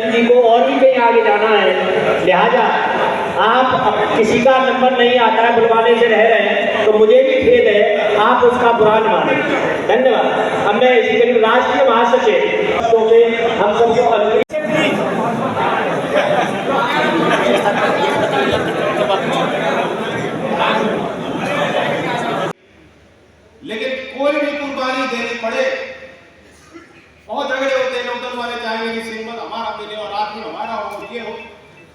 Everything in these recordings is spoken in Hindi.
जी को और भी कहीं आगे जाना है, लिहाजा आप किसी का नंबर नहीं आता है, बुलवाने से रह रहे हैं, तो मुझे भी खेद है, आप उसका बुरा न माने। धन्यवाद। अब मैं इसी करीब राष्ट्रीय महासचिव तो हम सबको लेकिन कोई भी कुर्बानी देनी पड़े, बहुत झगड़े होते हैं, लोग वाले चाहेंगे कि सिंबल हमारा मिले और आखिर हमारा हो, ये हो,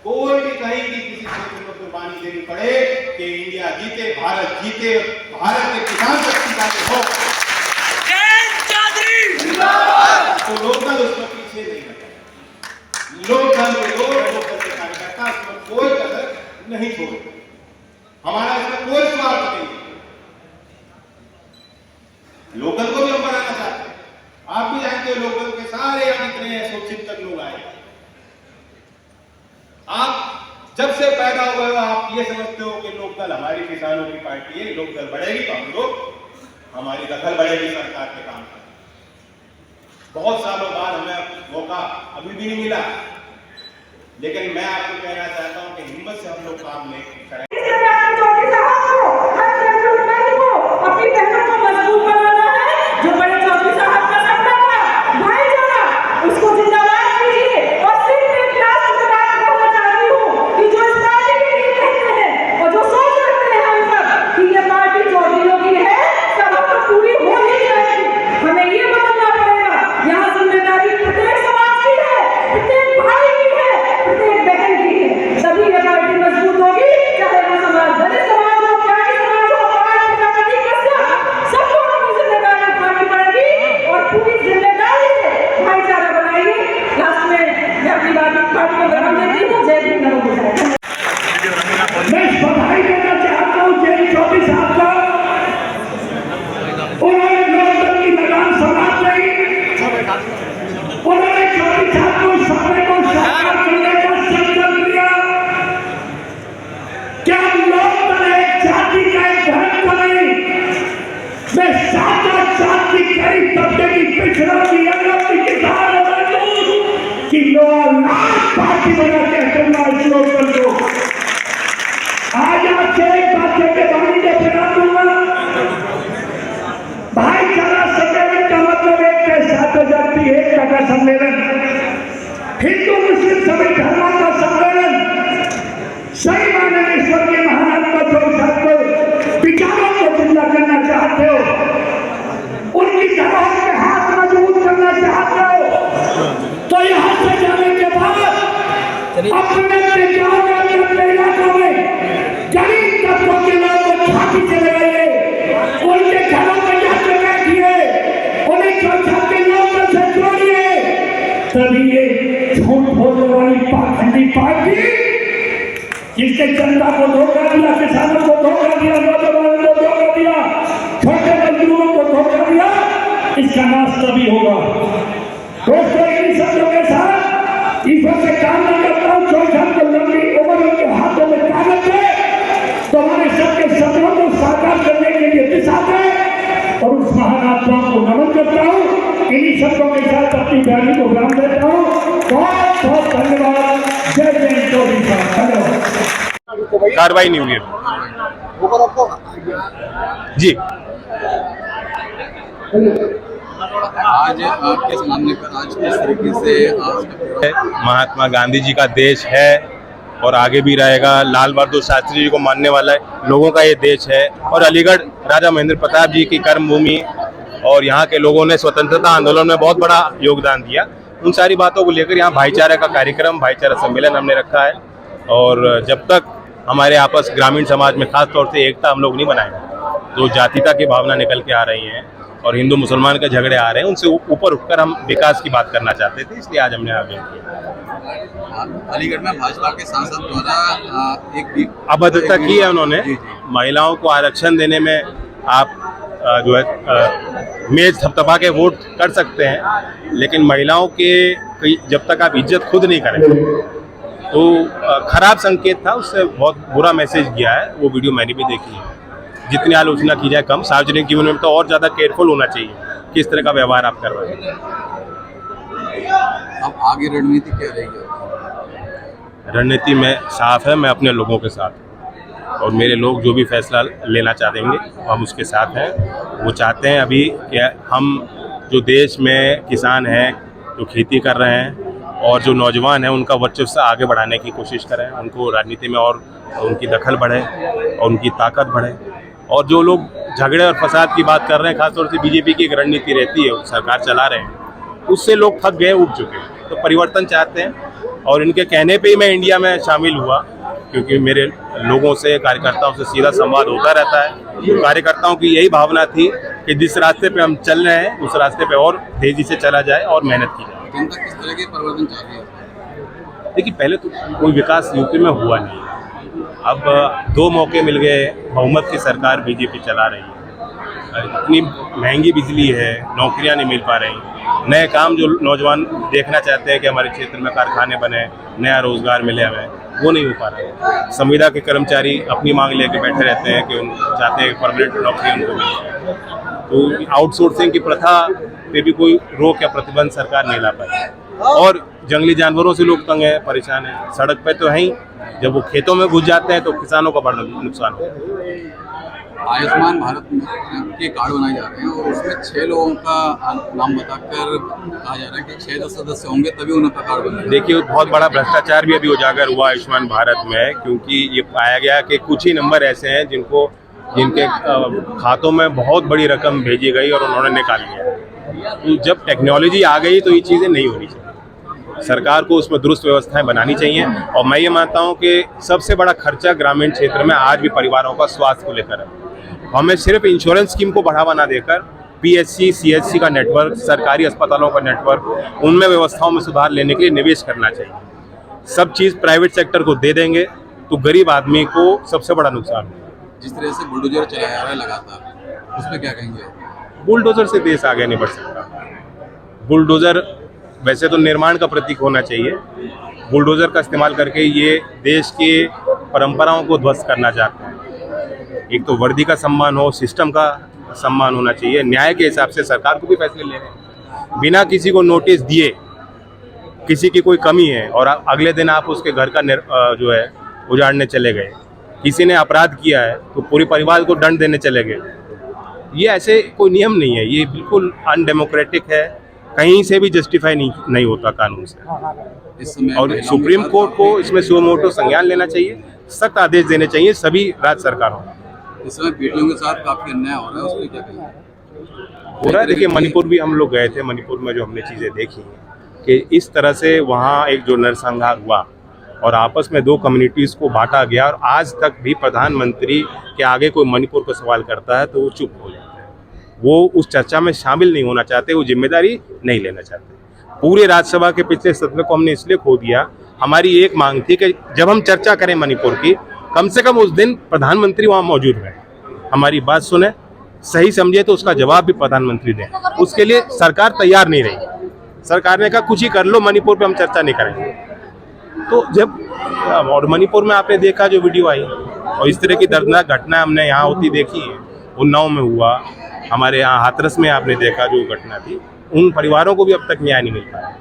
कोई भी कहीं भी किसी क्षेत्र में कुर्बानी देनी पड़े कि इंडिया जीते, भारत जीते, भारत के किसान शक्ति का हो, तो लोकदल उसमें पीछे नहीं हटे। लोकदल के लोग, लोकदल के कार्यकर्ता उसमें कोई कसर नहीं छोड़े। हमारा इसमें कोई स्वार्थ नहीं है। लोकदल को भी हम बनाना चाहते हैं। आप भी जानते हो लोकदल के सारे जितने स्वचिंतक लोग आए, आप जब से पैदा हुए हो आप ये समझते हो कि लोकदल हमारी किसानों की पार्टी है, लोकदल बढ़ेगी तो हम लोग हमारी दखल बढ़ेगी सरकार के काम पर। बहुत सालों बाद हमें मौका अभी भी नहीं मिला, लेकिन मैं आपको कहना चाहता हूं कि हिम्मत से हम लोग काम नहीं करें। पार्टी बना के आज आपसे एक बात के वाणी में बता दूंगा, भाईचारा सम्मेलन का मतलब एक के साथ हो जाती है, एक का सम्मेलन, हिंदू मुस्लिम सभी धर्मों का सम्मेलन। सही माने में स्वर्गीय महात्मा जो सबको विचारों को जिंदा करना चाहते हो, उनकी धर्मों के हाथ मजबूत करना चाहते हो, तो यहाँ से जाने के बाद अपने इलाकों में गरीब तबकों के लोगों को छाती से लगाइए, उनके घरों में जाकर बैठिए, उन्हें चौथा के लोगों से जोड़िए, तभी ये झूठ बोलने वाली पाखंडी पार्टी जिसने जनता को धोखा दिया, किसानों को धोखा दिया, नौजवानों को धोखा दिया, छोटे मजदूरों को धोखा दिया, इसका नाश तभी होगा। दोस्तों इन शब्दों के साथ ईश्वर से काम नहीं करता हूँ, चौथा को लंबी उम्र उनके हाथों में ताकत है, तो हमारे सबके सपनों को साकार करने के लिए दिशा है और उस महान आत्मा को नमन करता हूँ। इन्हीं शब्दों के साथ अपनी बयानी को विराम देता हूँ। बहुत बहुत धन्यवाद। जय जय चौधरी साहब। धन्यवाद। कार्रवाई नहीं हुई जी। आज आपके सामने पर आज किस तरीके से महात्मा गांधी जी का देश है और आगे भी रहेगा। लाल बहादुर शास्त्री जी को मानने वाला लोगों का ये देश है और अलीगढ़ राजा महेंद्र प्रताप जी की कर्मभूमि और यहाँ के लोगों ने स्वतंत्रता आंदोलन में बहुत बड़ा योगदान दिया। उन सारी बातों को लेकर यहाँ भाईचारा का कार्यक्रम, भाईचारा सम्मेलन हमने रखा है और जब तक हमारे आपस ग्रामीण समाज में खास तौर से एकता हम लोग नहीं बनाएंगे, जो जातीयता की भावना निकल के आ रही है और हिंदू मुसलमान के झगड़े आ रहे हैं, उनसे ऊपर उठकर हम विकास की बात करना चाहते थे, इसलिए आज हमने आयोजन किया। अलीगढ़ में भाजपा के सांसद द्वारा एक अभद्रता की है उन्होंने। महिलाओं को आरक्षण देने में आप जो है मेज थपथपा के वोट कर सकते हैं, लेकिन महिलाओं के जब तक आप इज्जत खुद नहीं करेंगे तो खराब संकेत था, उससे बहुत बुरा मैसेज गया है। वो वीडियो मैंने भी देखी है। जितनी आलोचना की जाए कम, सार्वजनिक जीवन में तो और ज़्यादा केयरफुल होना चाहिए किस तरह का व्यवहार आप कर रहे हैं। अब आगे रणनीति क्या रहेगी? रणनीति में साफ है, मैं अपने लोगों के साथ हूं। और मेरे लोग जो भी फैसला लेना चाहेंगे हम उसके साथ हैं। वो चाहते हैं अभी कि हम जो देश में किसान हैं, जो खेती कर रहे हैं और जो नौजवान हैं, उनका वर्चस्व आगे बढ़ाने की कोशिश करें, उनको राजनीति में और उनकी दखल बढ़े और उनकी ताकत बढ़े। और जो लोग झगड़े और फसाद की बात कर रहे हैं, खासतौर से बीजेपी की एक रणनीति रहती है, सरकार चला रहे हैं, उससे लोग थक गए, उब चुके हैं। तो परिवर्तन चाहते हैं और इनके कहने पे ही मैं इंडिया में शामिल हुआ, क्योंकि मेरे लोगों से, कार्यकर्ताओं से सीधा संवाद होता रहता है। तो कार्यकर्ताओं की यही भावना थी कि जिस रास्ते पे हम चल रहे हैं उस रास्ते पे और तेजी से चला जाए और मेहनत की जाए। जनता किस तरह के परिवर्तन चाह रही है? देखिए, पहले तो कोई विकास यूपी में हुआ नहीं, अब 2 मौके मिल गए, बहुमत की सरकार बीजेपी चला रही है, इतनी महंगी बिजली है, नौकरियां नहीं मिल पा रही, नए काम जो नौजवान देखना चाहते हैं कि हमारे क्षेत्र में कारखाने बने, नया रोजगार मिले हमें, वो नहीं हो पा रहा है। संविदा के कर्मचारी अपनी मांग लेके बैठे रहते हैं कि उन चाहते हैं परमानेंट नौकरी उनको मिले। तो आउटसोर्सिंग की प्रथा पे भी कोई रोक या प्रतिबंध सरकार नहीं ला पाई। और जंगली जानवरों से लोग तंग है, परेशान है, सड़क पे तो है ही, जब वो खेतों में घुस जाते हैं तो किसानों का बड़ा नुकसान होता है। आयुष्मान भारत के कार्ड बनाए जा रहे हैं और उसमें 6 लोगों का नाम बताकर कहा जा रहा है कि 6 सदस्य होंगे तभी उनका कार्ड बनेगा। देखिए, बहुत बड़ा भ्रष्टाचार भी अभी उजागर हुआ आयुष्मान भारत में, क्योंकि ये पाया गया कि कुछ ही नंबर ऐसे हैं जिनके खातों में बहुत बड़ी रकम भेजी गई और उन्होंने निकाल लिया। तो जब टेक्नोलॉजी आ गई तो ये चीज़ें नहीं होनी चाहिए। सरकार को उसमें दुरुस्त व्यवस्थाएं बनानी चाहिए। और मैं ये मानता हूँ कि सबसे बड़ा खर्चा ग्रामीण क्षेत्र में आज भी परिवारों का स्वास्थ्य को लेकर है। हमें सिर्फ इंश्योरेंस स्कीम को बढ़ावा ना देकर पीएचसी, सीएचसी का नेटवर्क, सरकारी अस्पतालों का नेटवर्क, उनमें व्यवस्थाओं में सुधार लेने के लिए निवेश करना चाहिए। सब चीज़ प्राइवेट सेक्टर को दे देंगे तो गरीब आदमी को सबसे बड़ा नुकसान होगा। जिस तरह से बुलडोजर चलाया जा रहा है लगातार, उसमें क्या कहेंगे? बुलडोजर से देश आगे नहीं बढ़ सकता। बुलडोजर वैसे तो निर्माण का प्रतीक होना चाहिए, बुलडोजर का इस्तेमाल करके ये देश की परंपराओं को ध्वस्त करना चाहते हैं। एक तो वर्दी का सम्मान हो, सिस्टम का सम्मान होना चाहिए, न्याय के हिसाब से सरकार को भी फैसले लेने हैं। बिना किसी को नोटिस दिए किसी की कोई कमी है और अगले दिन आप उसके घर का जो है उजाड़ने चले गए, किसी ने अपराध किया है तो पूरे परिवार को दंड देने चले गए, ये ऐसे कोई नियम नहीं है, ये बिल्कुल अनडेमोक्रेटिक है, कहीं से भी जस्टिफाई नहीं होता कानून से। इस समय और सुप्रीम कोर्ट को इसमें सुओ मोटो संज्ञान लेना चाहिए, सख्त आदेश देने चाहिए सभी राज्य सरकारों को। इस समय बेटियों के साथ काफी अन्याय हो रहा है, उसमें क्या कहेंगे? हो रहा है, देखिए मणिपुर भी हम लोग गए थे, मणिपुर में जो हमने चीज़ें देखी कि इस तरह से वहाँ एक जो नरसंहार हुआ और आपस में 2 कम्युनिटीज़ को बांटा गया, और आज तक भी प्रधानमंत्री के आगे कोई मणिपुर को सवाल करता है तो वो चुप हो जाते हैं, वो उस चर्चा में शामिल नहीं होना चाहते, वो जिम्मेदारी नहीं लेना चाहते। पूरे राज्यसभा के पिछले सत्र को हमने इसलिए खो दिया, हमारी एक मांग थी कि जब हम चर्चा करें मणिपुर की, कम से कम उस दिन प्रधानमंत्री वहाँ मौजूद रहे, हमारी बात सुने, सही समझे तो उसका जवाब भी प्रधानमंत्री दें। उसके लिए सरकार तैयार नहीं रही, सरकार ने कहा कुछ ही कर लो, मणिपुर पे हम चर्चा नहीं करेंगे। तो जब और मणिपुर में आपने देखा जो वीडियो आई और इस तरह की दर्दनाक घटना हमने यहाँ होती देखी है, उन्नाव में हुआ, हमारे यहाँ हाथरस में आपने देखा जो घटना थी, उन परिवारों को भी अब तक न्याय नहीं मिल पाया।